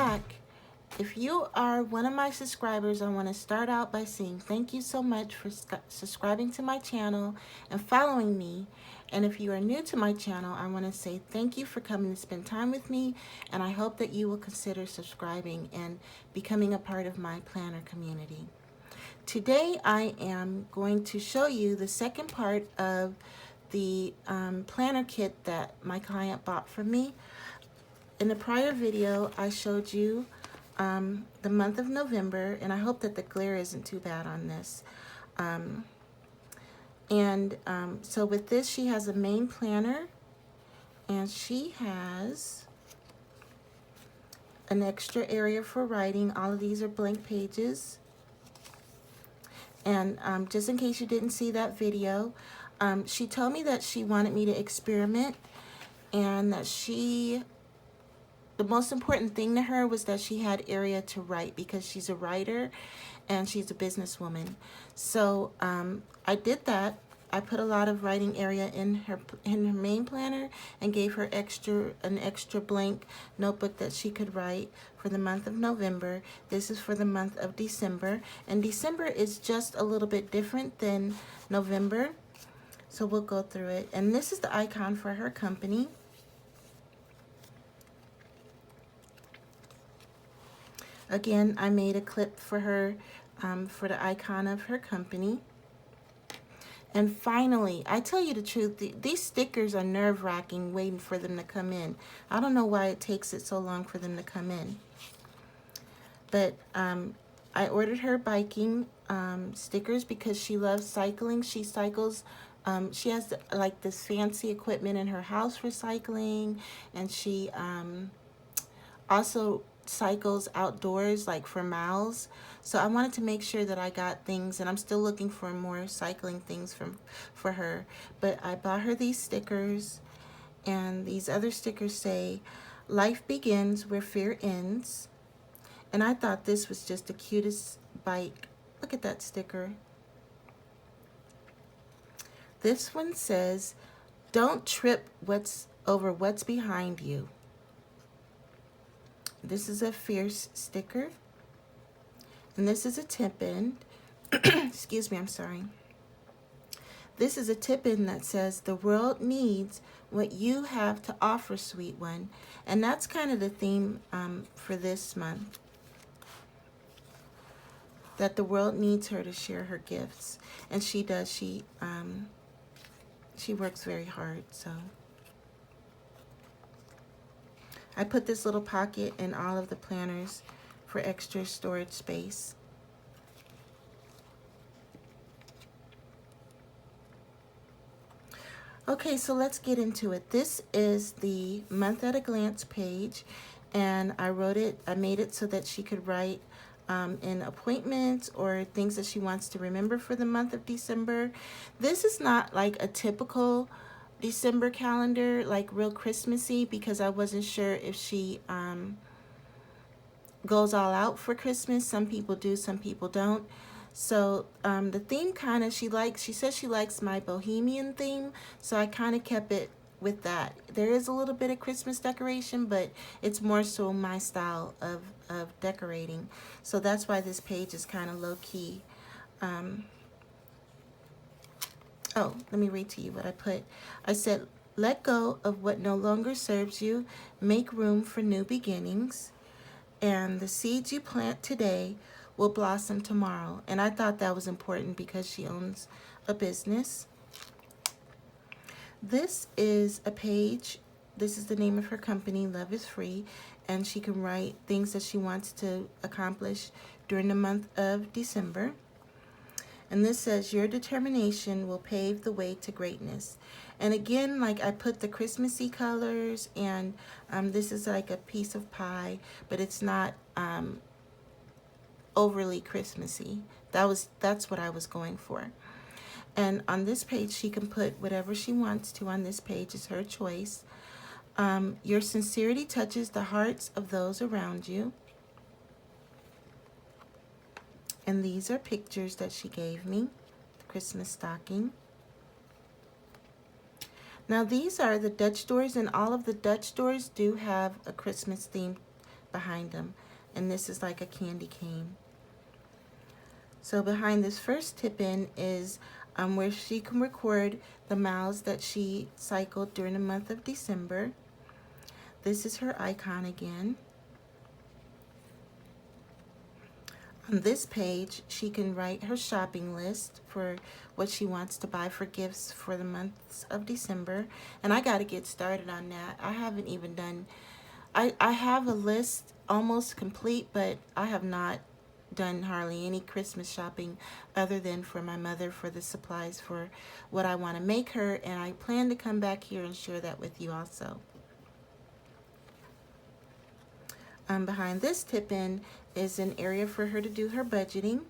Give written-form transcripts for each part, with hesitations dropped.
back. If you are one of my subscribers, I want to start out by saying thank you so much for subscribing to my channel and following me. And if you are new to my channel, I want to say thank you for coming to spend time with me, and I hope that you will consider subscribing and becoming a part of my planner community. Today I am going to show you the second part of the planner kit that my client bought from me. In the prior video, I showed you the month of November, and I hope that the glare isn't too bad on this. So with this, she has a main planner, and she has an extra area for writing. All of these are blank pages. And just in case you didn't see that video, she told me that she wanted me to experiment, and that the most important thing to her was that she had area to write, because she's a writer and she's a businesswoman. So I did that. I put a lot of writing area in her main planner and gave her an extra blank notebook that she could write for the month of November. This is for the month of December, and December is just a little bit different than November. So we'll go through it. And this is the icon for her company. Again, I made a clip for her for the icon of her company. And finally, I tell you the truth, these stickers are nerve-wracking waiting for them to come in. I don't know why it takes it so long for them to come in. But I ordered her biking stickers because she loves cycling. She cycles. She has like this fancy equipment in her house for cycling, and she also cycles outdoors, like for miles. So I wanted to make sure that I got things, and I'm still looking for more cycling things for her. But I bought her these stickers, and these other stickers say, "Life begins where fear ends." And I thought this was just the cutest bike. Look at that sticker. This one says, "Don't trip over what's behind you." This is a fierce sticker. And this is a tip-in. Excuse me, I'm sorry. This is a tip-in that says, "The world needs what you have to offer, sweet one." And that's kind of the theme for this month. That the world needs her to share her gifts. And she does. She works very hard, so. I put this little pocket in all of the planners for extra storage space. Okay, so let's get into it. This is the month at a glance page, and I made it so that she could write in appointments or things that she wants to remember for the month of December. This is not like a typical December calendar, like real Christmassy, because I wasn't sure if she goes all out for Christmas. Some people do, some people don't. So the theme kind of, she says she likes my bohemian theme, so I kind of kept it with that. There is a little bit of Christmas decoration, but it's more so my style of decorating. So that's why this page is kind of low-key. Oh, let me read to you what I put. I said, "Let go of what no longer serves you. Make room for new beginnings. And the seeds you plant today will blossom tomorrow." And I thought that was important because she owns a business. This is a page. This is the name of her company, Love is Free. And she can write things that she wants to accomplish during the month of December. And this says, "Your determination will pave the way to greatness." And again, like I put the Christmassy colors, and this is like a piece of pie, but it's not overly Christmassy. That's what I was going for. And on this page, she can put whatever she wants to on this page. It's her choice. "Your sincerity touches the hearts of those around you." And these are pictures that she gave me, the Christmas stocking. Now these are the Dutch doors, and all of the Dutch doors do have a Christmas theme behind them. And this is like a candy cane. So behind this first tip-in is where she can record the miles that she cycled during the month of December. This is her icon again. On this page, she can write her shopping list for what she wants to buy for gifts for the months of December. And I got to get started on that. I haven't even done, I have a list almost complete, but I have not done hardly any Christmas shopping other than for my mother for the supplies for what I want to make her. And I plan to come back here and share that with you also. Behind this tip-in is an area for her to do her budgeting.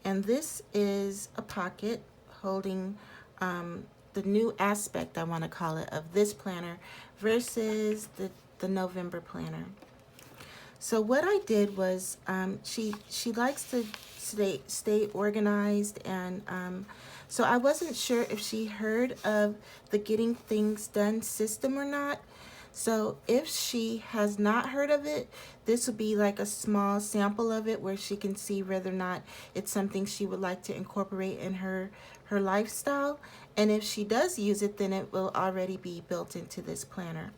And this is a pocket holding the new aspect, I want to call it, of this planner versus the November planner. So what I did was she likes to stay organized, and so I wasn't sure if she heard of the Getting Things Done system or not. So if she has not heard of it, this will be like a small sample of it where she can see whether or not it's something she would like to incorporate in her lifestyle. And if she does use it, then it will already be built into this planner.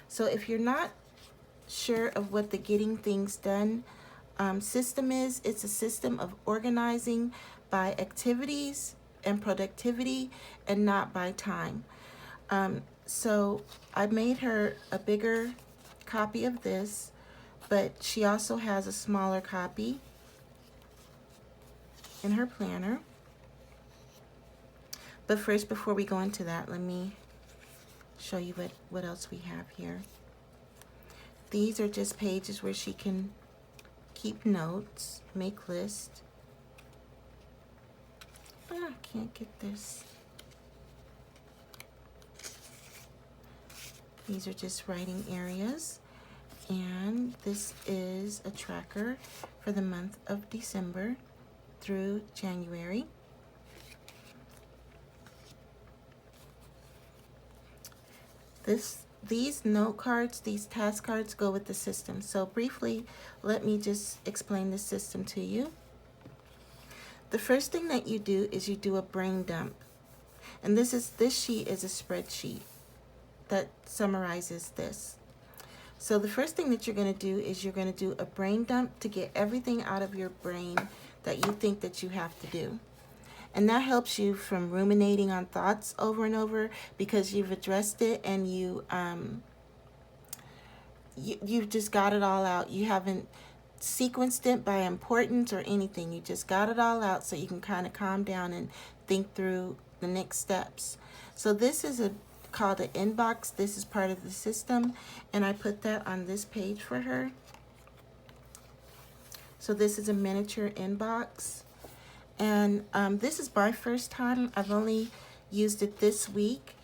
So if you're not sure of what the Getting Things Done system is, it's a system of organizing by activities and productivity and not by time. So I made her a bigger copy of this, but she also has a smaller copy in her planner. But first, before we go into that, let me show you what else we have here. These are just pages where she can keep notes, make lists. I can't get this. These are just writing areas. And this is a tracker for the month of December through January. These note cards, these task cards go with the system. So briefly, let me just explain the system to you. The first thing that you do is you do a brain dump. And this sheet is a spreadsheet that summarizes this. So the first thing that you're going to do is you're going to do a brain dump to get everything out of your brain that you think that you have to do. And that helps you from ruminating on thoughts over and over because you've addressed it and you've just got it all out. You haven't sequenced it by importance or anything. You just got it all out so you can kind of calm down and think through the next steps. So this is called an inbox. This is part of the system, and I put that on this page for her. So this is a miniature inbox. And this is my first time. I've only used it this week.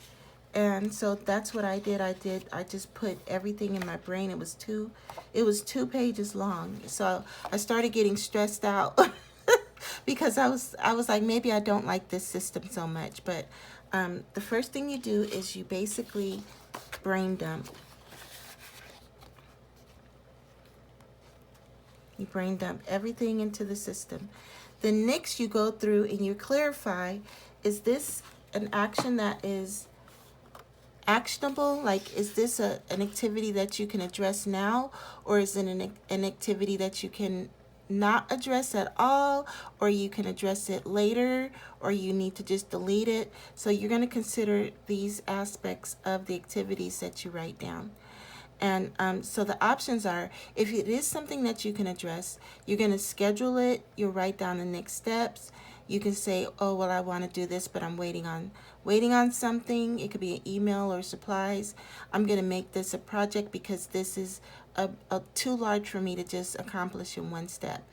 And so that's what I did. I just put everything in my brain. It was two pages long. So I started getting stressed out because I was like, maybe I don't like this system so much. But the first thing you do is you basically brain dump. You brain dump everything into the system. Then next you go through and you clarify, is this an action that is actionable? Like, is this an activity that you can address now, or is it an activity that you can not address at all, or you can address it later, or you need to just delete it? So you're going to consider these aspects of the activities that you write down. And so the options are, if it is something that you can address, you're going to schedule it. You'll write down the next steps. You can say, oh, well, I want to do this, but I'm waiting on something. It could be an email or supplies. I'm going to make this a project because this is too large for me to just accomplish in one step.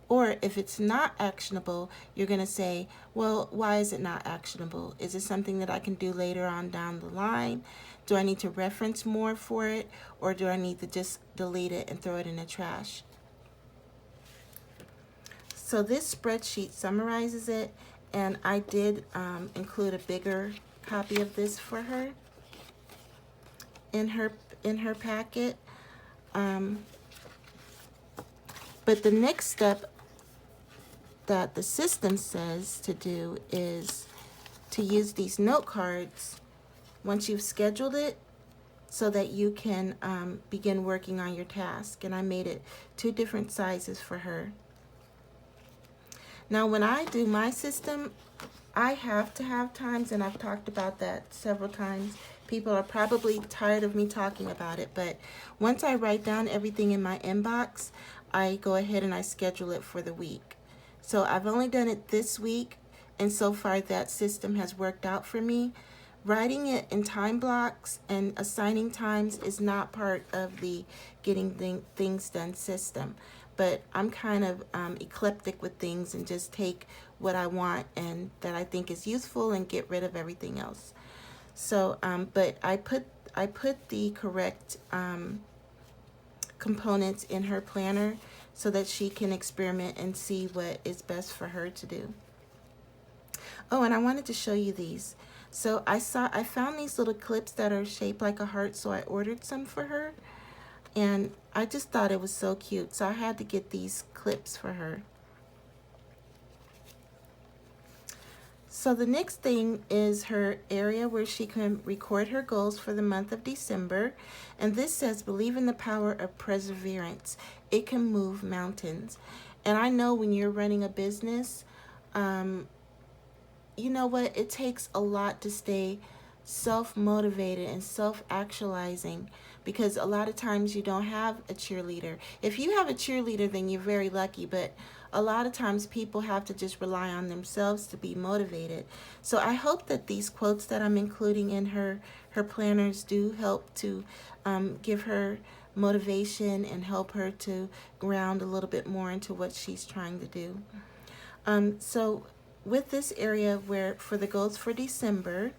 Or if it's not actionable, you're going to say, well, why is it not actionable? Is it something that I can do later on down the line? Do I need to reference more for it? Or do I need to just delete it and throw it in the trash? So this spreadsheet summarizes it, and I did include a bigger copy of this for her. in her packet. But the next step that the system says to do is to use these note cards once you've scheduled it, so that you can begin working on your task. And I made it 2 different sizes for her. Now when I do my system, I have to have times, and I've talked about that several times. People are probably tired of me talking about it, but once I write down everything in my inbox, I go ahead and I schedule it for the week. So I've only done it this week, and so far that system has worked out for me. Writing it in time blocks and assigning times is not part of the getting things done system. But I'm kind of eclectic with things and just take what I want and that I think is useful and get rid of everything else. So, but I put the correct components in her planner so that she can experiment and see what is best for her to do. Oh, and I wanted to show you these. So I found these little clips that are shaped like a heart, so I ordered some for her. And I just thought it was so cute, so I had to get these clips for her. So the next thing is her area where she can record her goals for the month of December. And this says, believe in the power of perseverance. It can move mountains. And I know when you're running a business, you know what? It takes a lot to stay self-motivated and self-actualizing, because a lot of times you don't have a cheerleader. If you have a cheerleader, then you're very lucky, but a lot of times people have to just rely on themselves to be motivated. So I hope that these quotes that I'm including in her planners do help to give her motivation and help her to ground a little bit more into what she's trying to do. So with this area where for the goals for December,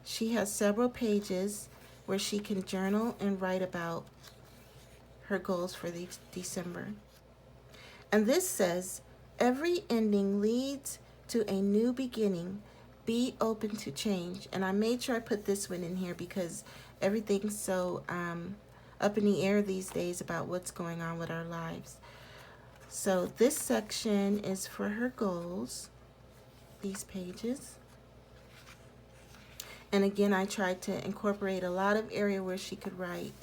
she has several pages where she can journal and write about her goals for December. And this says, every ending leads to a new beginning. Be open to change. And I made sure I put this one in here because everything's so up in the air these days about what's going on with our lives. So this section is for her goals, these pages. And again, I tried to incorporate a lot of area where she could write.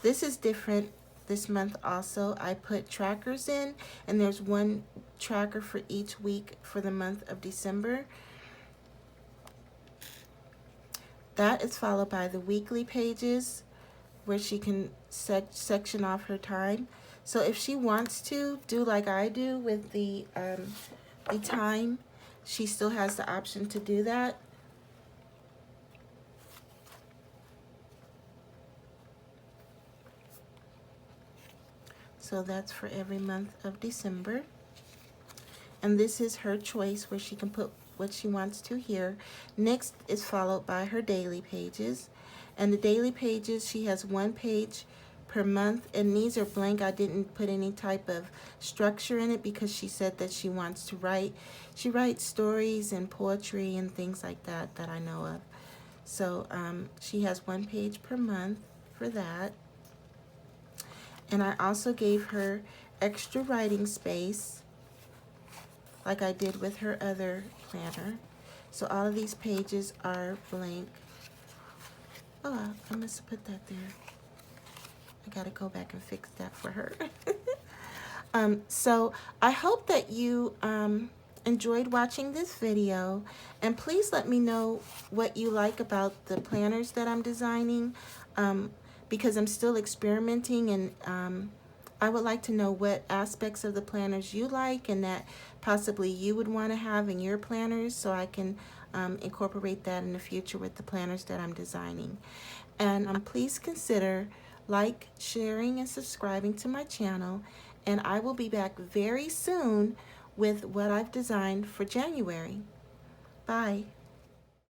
This is different this month also. I put trackers in, and there's one tracker for each week for the month of December. That is followed by the weekly pages where she can section off her time. So if she wants to do like I do with the time, she still has the option to do that. So that's for every month of December. And this is her choice where she can put what she wants to here. Next is followed by her daily pages. And the daily pages, she has 1 page per month. And these are blank. I didn't put any type of structure in it because she said that she wants to write. She writes stories and poetry and things like that that I know of. So she has 1 page per month for that. And I also gave her extra writing space like I did with her other planner. So all of these pages are blank. Oh, I must have put that there. I gotta go back and fix that for her. So I hope that you enjoyed watching this video, and please let me know what you like about the planners that I'm designing. Because I'm still experimenting, and I would like to know what aspects of the planners you like and that possibly you would want to have in your planners, so I can incorporate that in the future with the planners that I'm designing. And please consider sharing, and subscribing to my channel, and I will be back very soon with what I've designed for January. Bye.